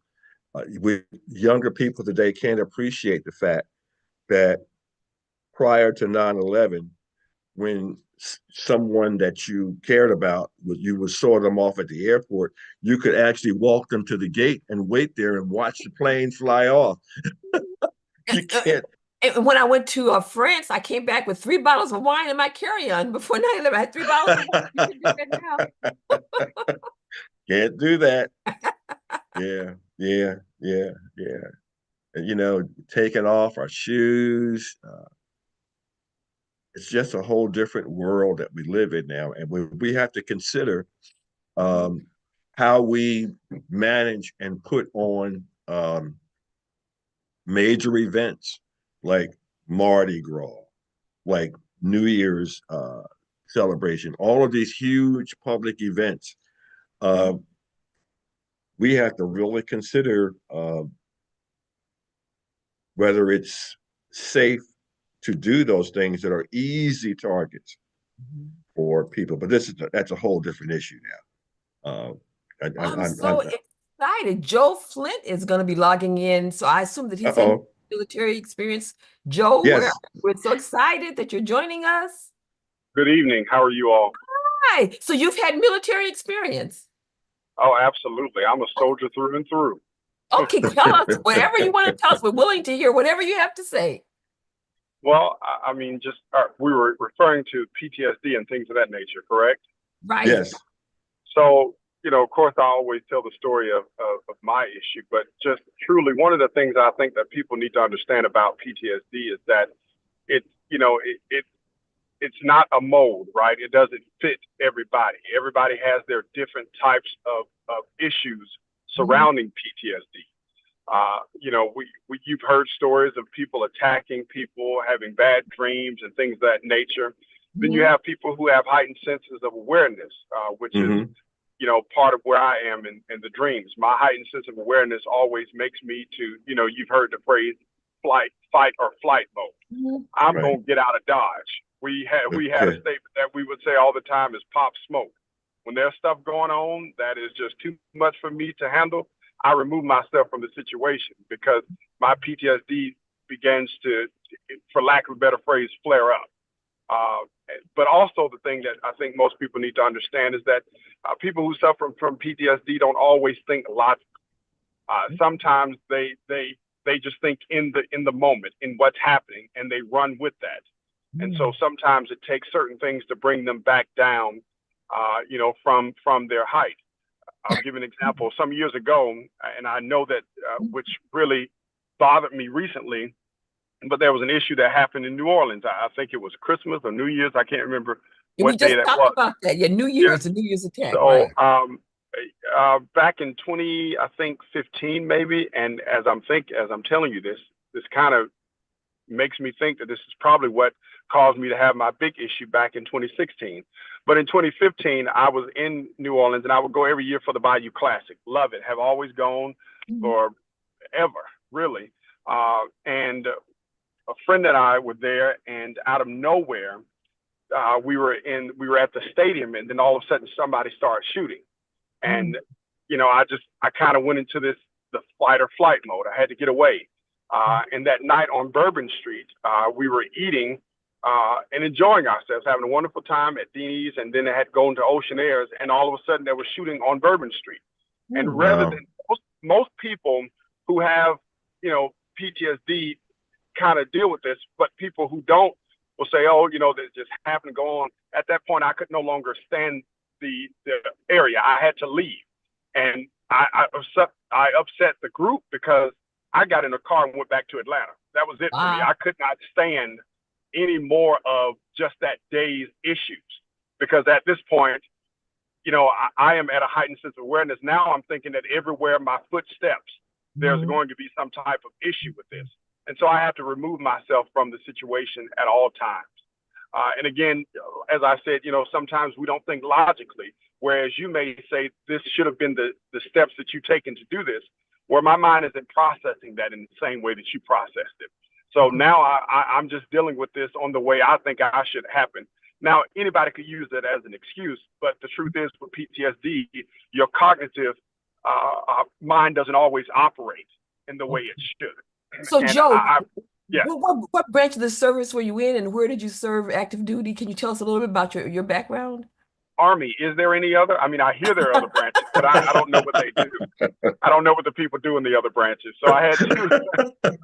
Speaker 3: we younger people today can't appreciate the fact that prior to 9/11, when someone that you cared about, you would saw them off at the airport, you could actually walk them to the gate and wait there and watch the plane fly off. You can't.
Speaker 2: And when I went to France, I came back with 3 bottles of wine in my carry-on before 9/11. I had 3 bottles of wine. You can do that now.
Speaker 3: Can't do that. Yeah, yeah, yeah, yeah. And, taking off our shoes. It's just a whole different world that we live in now, and we have to consider um, how we manage and put on major events like Mardi Gras, like New Year's celebration, all of these huge public events. Uh, we have to really consider whether it's safe to do those things that are easy targets
Speaker 2: Mhm.
Speaker 3: for people. But that's a whole different issue now.
Speaker 2: I'm so excited. Joe Flint is going to be logging in. So I assume that he's had
Speaker 3: Uh-oh.
Speaker 2: military experience. Joe,
Speaker 3: Yes.
Speaker 2: we're so excited that you're joining us.
Speaker 1: Good evening. How are you all?
Speaker 2: Hi. So you've had military experience.
Speaker 1: Oh, absolutely. I'm a soldier through and through.
Speaker 2: Okay, tell us whatever you want to tell us. We're willing to hear whatever you have to say.
Speaker 1: Well, I mean, just we were referring to PTSD and things of that nature, correct?
Speaker 2: Right.
Speaker 3: Yes.
Speaker 1: So, of course, I always tell the story of my issue, but just truly, one of the things I think that people need to understand about PTSD is that it's, it's not a mold, right? It doesn't fit everybody. Everybody has their different types of issues
Speaker 2: Mhm.
Speaker 1: surrounding PTSD. You've heard stories of people attacking people, having bad dreams, and things of that nature. Then you
Speaker 2: Mhm.
Speaker 1: have people who have heightened senses of awareness, which is
Speaker 3: Mm-hmm.
Speaker 1: part of where I am in the dreams. My heightened sense of awareness always makes me to, you've heard the phrase fight or flight mode.
Speaker 2: Mhm.
Speaker 1: I'm
Speaker 3: Right.
Speaker 1: going to get out of Dodge. We had a statement that we would say all the time is pop smoke. When there's stuff going on that is just too much for me to handle, I remove myself from the situation because my PTSD begins to, for lack of a better phrase, flare up. But also the thing that I think most people need to understand is that people who suffer from PTSD don't always think logically. Sometimes they just think in the moment, in what's happening, and they run with that. And so sometimes it takes certain things to bring them back down, from their height. I'll give an example. Some years ago, and I know that which really bothered me recently, but there was an issue that happened in New Orleans. I think it was Christmas or New Year's. I can't remember what day that was.
Speaker 2: We just talked about that. Yeah, New Year's, the New Year's attack.
Speaker 1: So
Speaker 2: right.
Speaker 1: Back in 2015 maybe, and as I'm telling you this kind of makes me think that this is probably what caused me to have my big issue back in 2016. But in 2015, I was in New Orleans, and I would go every year for the Bayou Classic. Love it. Have always gone forever, really. And a friend and I were there, and out of nowhere, we were at the stadium, and then all of a sudden somebody started shooting. And, I kind of went into the fight or flight mode. I had to get away. And that night on Bourbon Street, we were eating and enjoying ourselves, having a wonderful time at Deanie's, and then I had gone to Ocean Airs, and all of a sudden there was shooting on Bourbon Street. And rather than most people who have, PTSD kind of deal with this, but people who don't will say, oh, that just happened to go on. At that point, I could no longer stand the area. I had to leave. And I upset the group because I got in a car and went back to Atlanta. That was it for me. I could not stand any more of just that day's issues because at this point, I am at a heightened sense of awareness. Now I'm thinking that everywhere my foot steps, there's going to be some type of issue with this. And so I have to remove myself from the situation at all times. And again, as I said, sometimes we don't think logically, whereas you may say this should have been the steps that you've taken to do this, where my mind isn't processing that in the same way that you processed it. So now I'm just dealing with this on the way I think I should happen. Now, anybody could use that as an excuse, but the truth is with PTSD, your cognitive mind doesn't always operate in the way it should.
Speaker 2: So, and Joe,
Speaker 1: yeah.
Speaker 2: What branch of the service were you in, and where did you serve active duty? Can you tell us a little bit about your background?
Speaker 1: Army. Is there any other? I mean, I hear there are other branches, but I don't know what they do. I don't know what the people do in the other branches. So I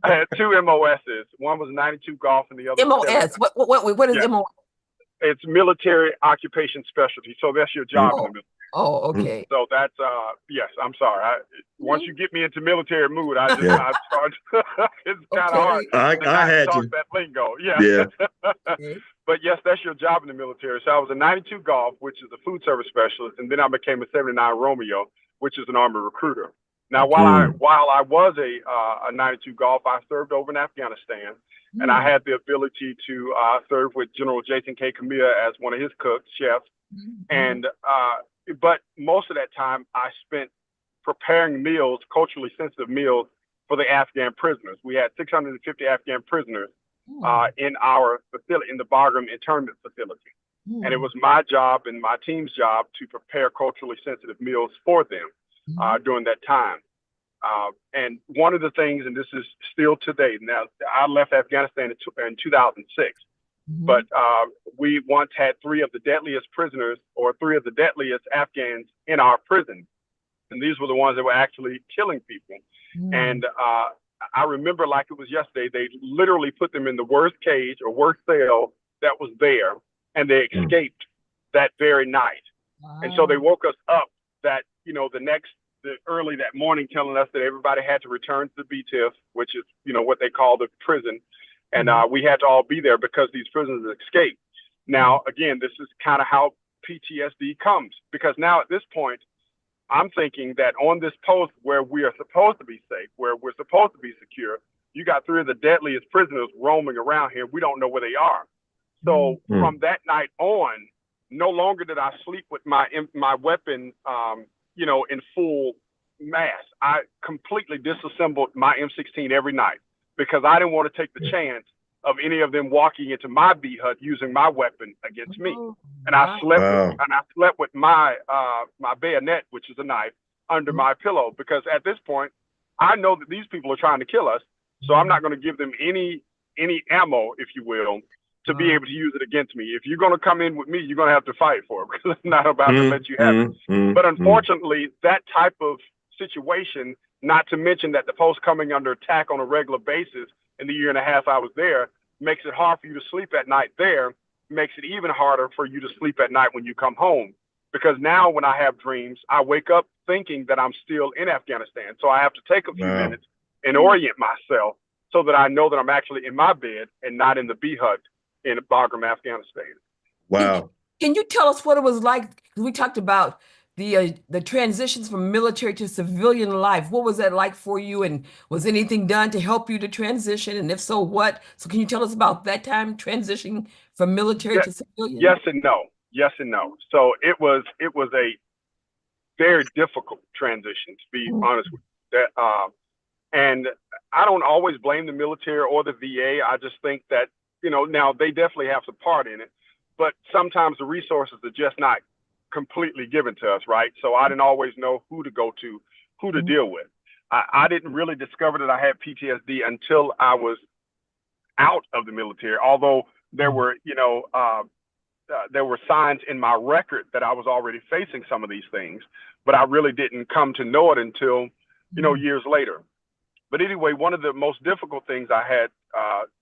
Speaker 1: had two MOSs. One was 92 Golf, and the other
Speaker 2: MOS. What is MOS?
Speaker 1: It's military occupation specialty. So that's your job in the military.
Speaker 2: Oh, okay.
Speaker 1: So that's yes. I'm sorry. Once you get me into military mood, I start. It's kind of hard.
Speaker 3: I had to
Speaker 1: that lingo. Yeah. But yes, that's your job in the military. So I was a 92 Golf, which is a food service specialist, and then I became a 79 Romeo, which is an Army recruiter. Now, while I was a 92 Golf, I served over in Afghanistan, and I had the ability to serve with General Jason K. Kamiya as one of his chefs, and but most of that time I spent preparing meals, culturally sensitive meals, for the Afghan prisoners. We had 650 Afghan prisoners in our facility, in the Bagram internment facility. And it was my job and my team's job to prepare culturally sensitive meals for them during that time. And one of the things, and this is still today, now I left Afghanistan in 2006, but we once had three of the deadliest Afghans in our prison. And these were the ones that were actually killing people. And I remember like it was yesterday, they literally put them in the worst cage or worst cell that was there, and they escaped that very night. And so they woke us up that, early that morning, telling us that everybody had to return to the BTIF, which is, what they call the prison. And we had to all be there because these prisoners escaped. Now, again, this is kind of how PTSD comes, because now at this point, I'm thinking that on this post where we are supposed to be safe, where we're supposed to be secure, you got three of the deadliest prisoners roaming around here. We don't know where they are. So from that night on, no longer did I sleep with my weapon, in full mass. I completely disassembled my M16 every night because I didn't want to take the chance of any of them walking into my B hut using my weapon against me. And I slept with my my bayonet, which is a knife, under my pillow, because at this point I know that these people are trying to kill us. So I'm not going to give them any ammo, if you will, to be able to use it against me. If you're going to come in with me, you're going to have to fight for it, because I'm not about to let you have it. But unfortunately, that type of situation, not to mention that the post coming under attack on a regular basis in the year and a half I was there, makes it hard for you to sleep at night there, makes it even harder for you to sleep at night when you come home. Because now when I have dreams, I wake up thinking that I'm still in Afghanistan. So I have to take a few minutes and orient myself so that I know that I'm actually in my bed and not in the B hut in Bagram, Afghanistan.
Speaker 3: Wow.
Speaker 2: Can you tell us what it was like? We talked about the transitions from military to civilian life. What was that like for you? And was anything done to help you to transition? And if so, what? So can you tell us about that time transitioning from military to civilian?
Speaker 1: Yes and no. Yes and no. So it was a very difficult transition, to be honest with you. And I don't always blame the military or the VA. I just think that, now they definitely have some part in it, but sometimes the resources are just not completely given to us, right? So I didn't always know who to go to, who to deal with. I didn't really discover that I had PTSD until I was out of the military, although there were, there were signs in my record that I was already facing some of these things, but I really didn't come to know it until, years later. But anyway, one of the most difficult things I had,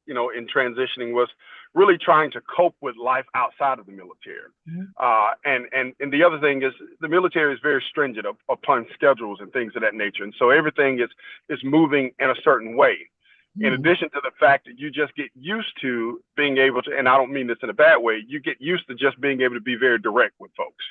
Speaker 1: in transitioning was really trying to cope with life outside of the military. And the other thing is the military is very stringent upon schedules and things of that nature. And so everything is moving in a certain way. In addition to the fact that you just get used to being able to, and I don't mean this in a bad way, you get used to just being able to be very direct with folks.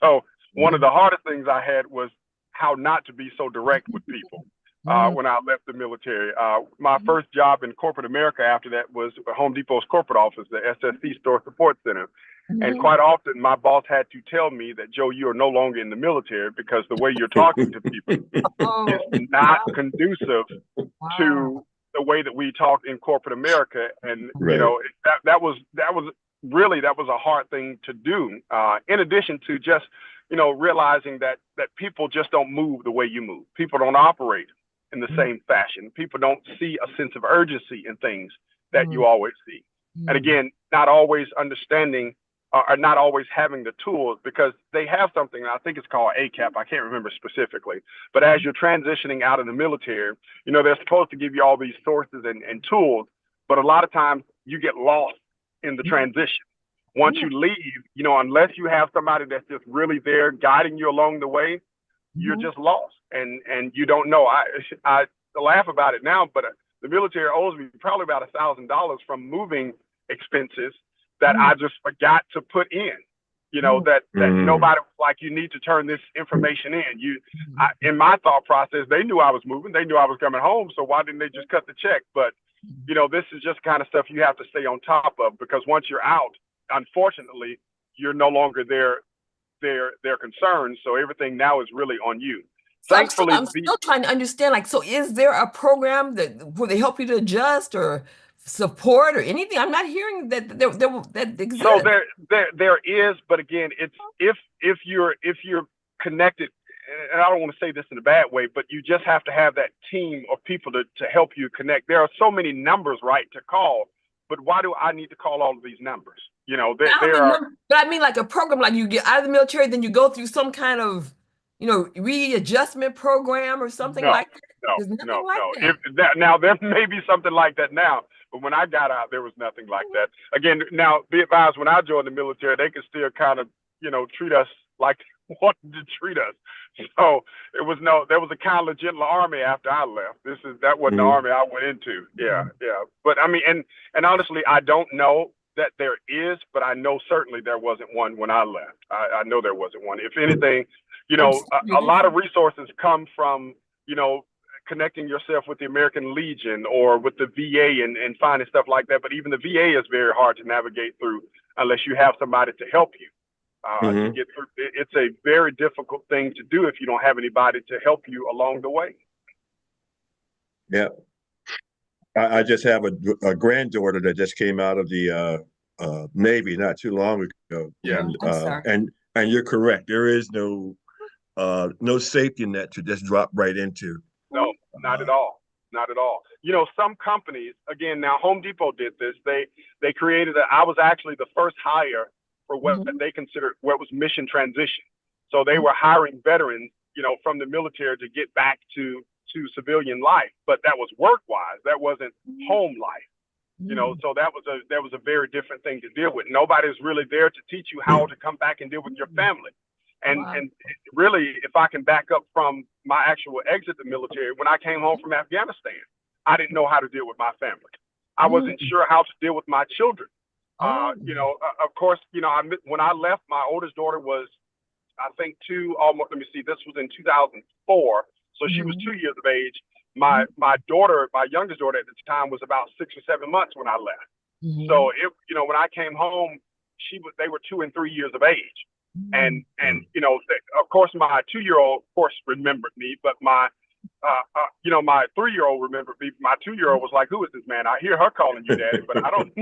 Speaker 1: So one of the hardest things I had was how not to be so direct with people. When I left the military. My first job in corporate America after that was Home Depot's corporate office, the SSC Store Support Center. And quite often my boss had to tell me that, Joe, you are no longer in the military because the way you're talking to people is not conducive to the way that we talk in corporate America. And, that was a hard thing to do. In addition to just, realizing that people just don't move the way you move. People don't operate in the same fashion. People don't see a sense of urgency in things that you always see. And again, not always understanding or not always having the tools, because they have something, I think it's called ACAP, I can't remember specifically, but as you're transitioning out of the military, they're supposed to give you all these sources and tools, but a lot of times you get lost in the transition. Once you leave, unless you have somebody that's just really there guiding you along the way, you're just lost and you don't know. I laugh about it now, but the military owes me probably about $1,000 from moving expenses that I just forgot to put in. That nobody was like, you need to turn this information in. In my thought process, they knew I was moving, they knew I was coming home, so why didn't they just cut the check? But this is just kind of stuff you have to stay on top of, because once you're out, unfortunately, you're no longer their concerns. So everything now is really on you.
Speaker 2: So thankfully, I'm still trying to understand. Like, so is there a program where they help you to adjust or support or anything? I'm not hearing that that exists.
Speaker 1: So there is, but again, it's if you're connected, and I don't want to say this in a bad way, but you just have to have that team of people to help you connect. There are so many numbers, right, to call, but why do I need to call all of these numbers? But
Speaker 2: I mean, like a program, like you get out of the military, then you go through some kind of, readjustment program or something like that.
Speaker 1: No. Now there may be something like that now, but when I got out, there was nothing like that. Again, now be advised, when I joined the military, they could still kind of, treat us like they wanted to treat us. So there was a kind of gentler army after I left. That wasn't the army I went into. Yeah. But I mean, and honestly, I don't know that there is, but I know certainly there wasn't one when I left. I know there wasn't one. If anything, a lot of resources come from, connecting yourself with the American Legion or with the VA and finding stuff like that. But even the VA is very hard to navigate through unless you have somebody to help you. to get through. It's a very difficult thing to do if you don't have anybody to help you along the way.
Speaker 3: Yeah. I just have a granddaughter that just came out of the Navy not too long ago.
Speaker 1: Yeah.
Speaker 2: I'm sorry.
Speaker 3: And you're correct. There is no safety net to just drop right into.
Speaker 1: No, not at all. Not at all. You know, some companies, again, now Home Depot did this. They created I was actually the first hire for what they considered what was mission transition. So they were hiring veterans, you know, from the military to get back to civilian life, but that was work-wise. That wasn't home life. You know, so that was a very different thing to deal with. Nobody's really there to teach you how to come back and deal with your family. And really, if I can back up from my actual exit the military, when I came home from Afghanistan, I didn't know how to deal with my family. I wasn't sure how to deal with my children. You know, of course, you know, when I left, my oldest daughter was, I think, this was in 2004. So she was 2 years of age. My youngest daughter at the time was about 6 or 7 months when I left. So you know, when I came home, they were 2 and 3 years of age. And you know, of course, my 2-year-old, of course, remembered me, but my 3-year-old remembered me. My 2-year-old was like, "Who is this man? I hear her calling you daddy, but I don't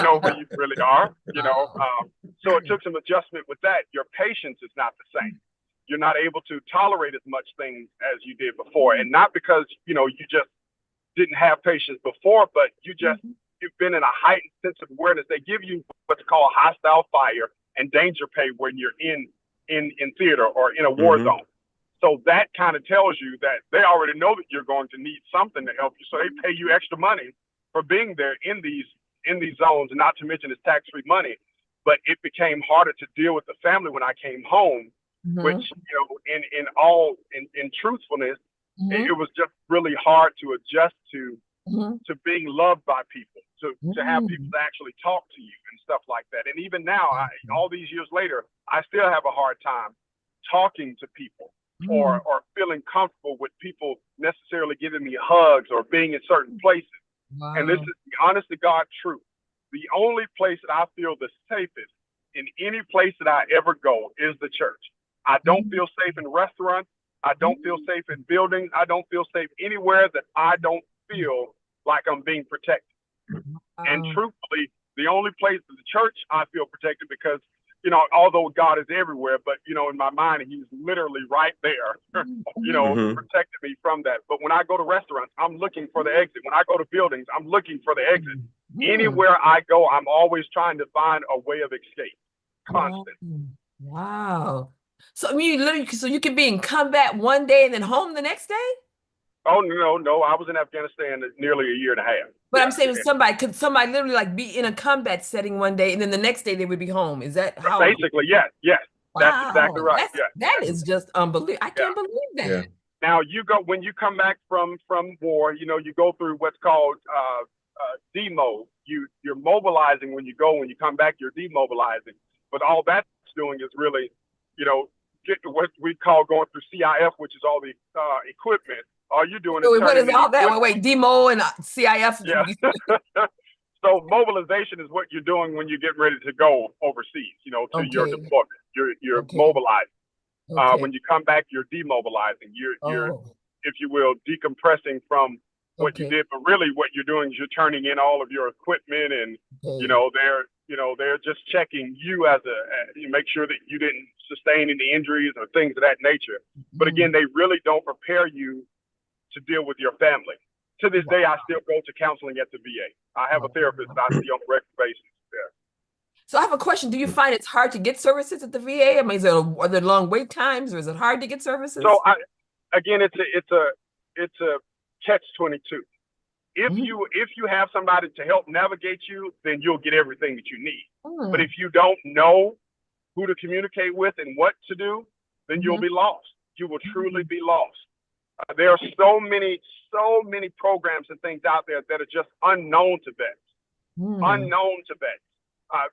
Speaker 1: know who you really are." You know, so it took some adjustment with that. Your patience is not the same. You're not able to tolerate as much things as you did before, and not because, you know, you just didn't have patience before, but you've been in a heightened sense of awareness. They give you what's called hostile fire and danger pay when you're in theater or in a war zone. So that kind of tells you that they already know that you're going to need something to help you. So they pay you extra money for being there in these zones, and not to mention it's tax-free money. But it became harder to deal with the family when I came home, which, you know, in truthfulness, it was just really hard to adjust to being loved by people, to have people to actually talk to you and stuff like that. And even now, all these years later, I still have a hard time talking to people or feeling comfortable with people necessarily giving me hugs or being in certain places. And this is the honest to God truth. The only place that I feel the safest in any place that I ever go is the church. I don't feel safe in restaurants. I don't feel safe in buildings. I don't feel safe anywhere that I don't feel like I'm being protected. And truthfully, the only place is the church I feel protected because, you know, although God is everywhere, but, you know, in my mind, he's literally right there, you know, protecting me from that. But when I go to restaurants, I'm looking for the exit. When I go to buildings, I'm looking for the exit. Anywhere I go, I'm always trying to find a way of escape. Constant.
Speaker 2: Wow. So I mean, literally, so you can be in combat one day and then home the next day?
Speaker 1: Oh, no. I was in Afghanistan nearly a year and a half.
Speaker 2: But I'm saying could somebody literally like be in a combat setting one day and then the next day they would be home? Is that how?
Speaker 1: Basically, yes.
Speaker 2: Wow.
Speaker 1: That's exactly right.
Speaker 2: That is just unbelievable. I can't believe that.
Speaker 3: Yeah.
Speaker 1: Now when you come back from war, you know, you go through what's called demo. You're mobilizing when you come back, you're demobilizing. But all that's doing is really, you know, get what we call going through CIF, which is all the equipment. All you're doing is
Speaker 2: what is all that? Wait, demo and CIF.
Speaker 1: Yeah. So mobilization is what you're doing when you're getting ready to go overseas, you know, to your deployment. You're mobilizing. When you come back, you're demobilizing. You're, if you will, decompressing from what you did. But really, what you're doing is you're turning in all of your equipment, and they're just checking you you make sure that you didn't sustain any injuries or things of that nature. But again, they really don't prepare you to deal with your family. To this day, I still go to counseling at the VA. I have a therapist that I see on a regular basis there.
Speaker 2: So I have a question. Do you find it's hard to get services at the VA? I mean, are there long wait times, or is it hard to get services?
Speaker 1: So it's a catch-22. If you have somebody to help navigate you, then you'll get everything that you need. But if you don't know who to communicate with and what to do, then you'll be lost. You will truly be lost. There are so many programs and things out there that are just unknown to vets. Unknown to vets.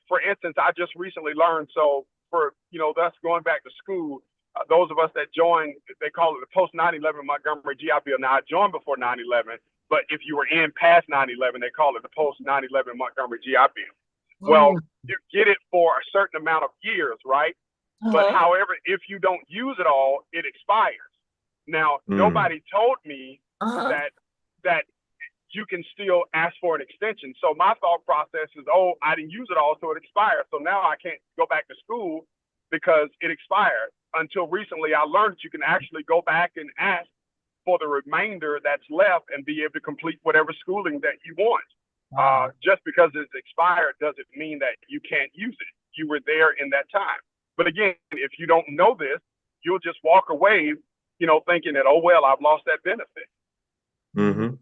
Speaker 1: For instance, I just recently learned, so for, you know, us going back to school, those of us that joined, they call it the post 9/11 Montgomery GI Bill. Now, I joined before 9/11, but if you were in past 9/11, they call it the post 9/11 Montgomery GI Bill. Well,
Speaker 2: Oh.
Speaker 1: you get it for a certain amount of years, right? But
Speaker 2: Uh-huh.
Speaker 1: however, if you don't use it all, it expires. Now, nobody told me
Speaker 2: Uh-huh.
Speaker 1: that you can still ask for an extension. So my thought process is, oh, I didn't use it all, so it expired. So now I can't go back to school because it expired. Until recently, I learned that you can actually go back and ask for the remainder that's left and be able to complete whatever schooling that you want.
Speaker 2: Wow.
Speaker 1: Just because it's expired doesn't mean that you can't use it. You were there in that time. But again, if you don't know this, you'll just walk away, thinking that, oh, well, I've lost that benefit.
Speaker 3: Mm-hmm.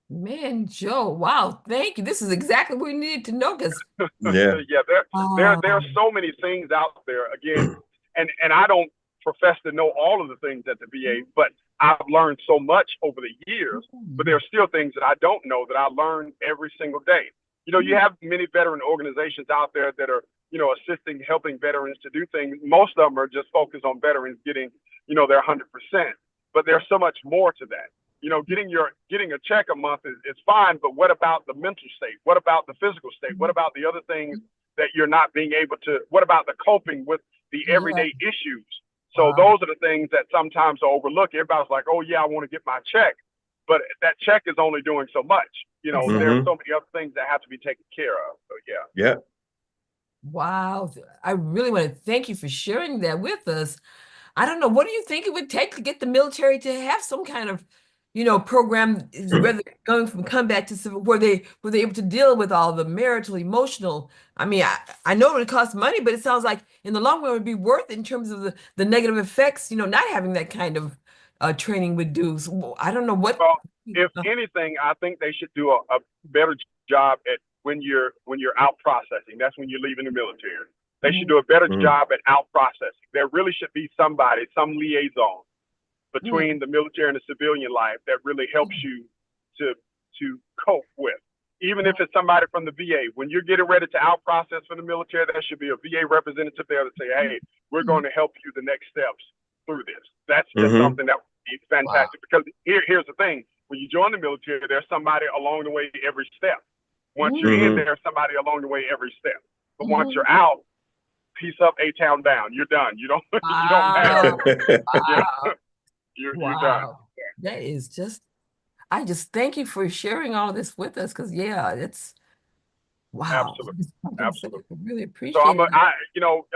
Speaker 2: Man, Joe, wow, thank you. This is exactly what we needed to know because
Speaker 3: Yeah.
Speaker 1: There are so many things out there again, and I don't profess to know all of the things at the VA, but I've learned so much over the years. But there are still things that I don't know that I learn every single day. You have many veteran organizations out there that are, helping veterans to do things. Most of them are just focused on veterans getting, their 100%. But there's so much more to that. Getting a check a month is fine, but what about the mental state? What about the physical state? What about the other things that you're not being able to? What about the coping with the everyday issues? So those are the things that sometimes are overlooked. Everybody's like, oh yeah, I want to get my check, but that check is only doing so much. There are so many other things that have to be taken care of. So yeah.
Speaker 3: Yeah.
Speaker 2: wow, I really want to thank you for sharing that with us. I don't know, what do you think it would take to get the military to have some kind of, program, whether going from combat to civil, where they're able to deal with all the marital, emotional. I mean, I know it would cost money, but it sounds like in the long run it would be worth it in terms of the negative effects, not having that kind of training would do. So I don't know what.
Speaker 1: Well, if anything, I think they should do a better job at when you're out processing. That's when you're leaving the military. They should do a better job at out processing. There really should be some liaison between the military and the civilian life that really helps you to cope with. Even if it's somebody from the VA, when you're getting ready to out process for the military, there should be a VA representative there to say, hey, we're going to help you the next steps through this. That's just something that would be fantastic. Because here's the thing. When you join the military, there's somebody along the way every step. Once you're in, there's somebody along the way every step. But once you're out, peace up, A-town down. You're done. You don't matter. You're done.
Speaker 2: That is I just thank you for sharing all of this with us because it's wow.
Speaker 1: Absolutely.
Speaker 2: I really appreciate
Speaker 1: So
Speaker 2: it.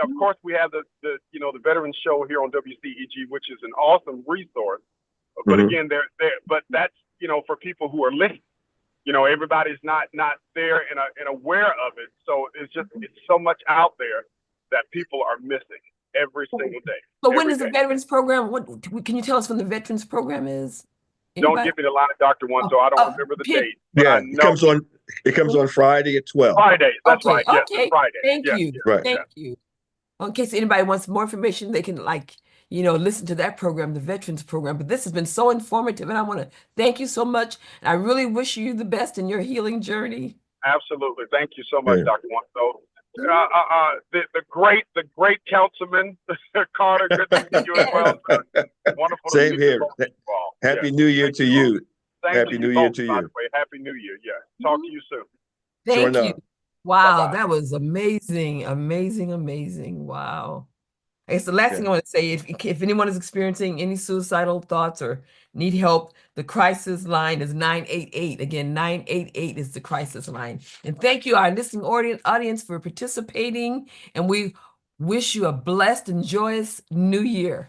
Speaker 1: of course we have the Veterans Show here on WCEG, which is an awesome resource. But again, but that's for people who are listening. Everybody's not there and aware of it. So it's so much out there that people are missing every single day.
Speaker 2: So when is the veterans program? What can you tell us when the veterans program is? Anybody?
Speaker 1: Don't give me the line, Dr. Wanzo. I don't remember the date.
Speaker 3: Yeah, it comes on Friday at 12.
Speaker 1: Friday. That's right. Yes,
Speaker 2: Okay.
Speaker 1: Friday.
Speaker 2: Thank you.
Speaker 3: Right.
Speaker 2: Thank you. In case anybody wants more information, they can listen to that program, the veterans program. But this has been so informative, and I want to thank you so much. And I really wish you the best in your healing journey.
Speaker 1: Absolutely. Thank you so much, Dr. Wanzo. The great councilman Carter, good to see you as well. Wonderful.
Speaker 3: Same here. Happy New Year to you. Happy New Year to you.
Speaker 1: Happy New Year. Yeah. Talk to you soon.
Speaker 2: Thank you. Wow,
Speaker 1: Bye-bye.
Speaker 2: that was amazing, amazing, amazing. Wow. I guess the last thing I want to say, if anyone is experiencing any suicidal thoughts or need help, the crisis line is 988. Again, 988 is the crisis line. And thank you, our listening audience, for participating. And we wish you a blessed and joyous new year.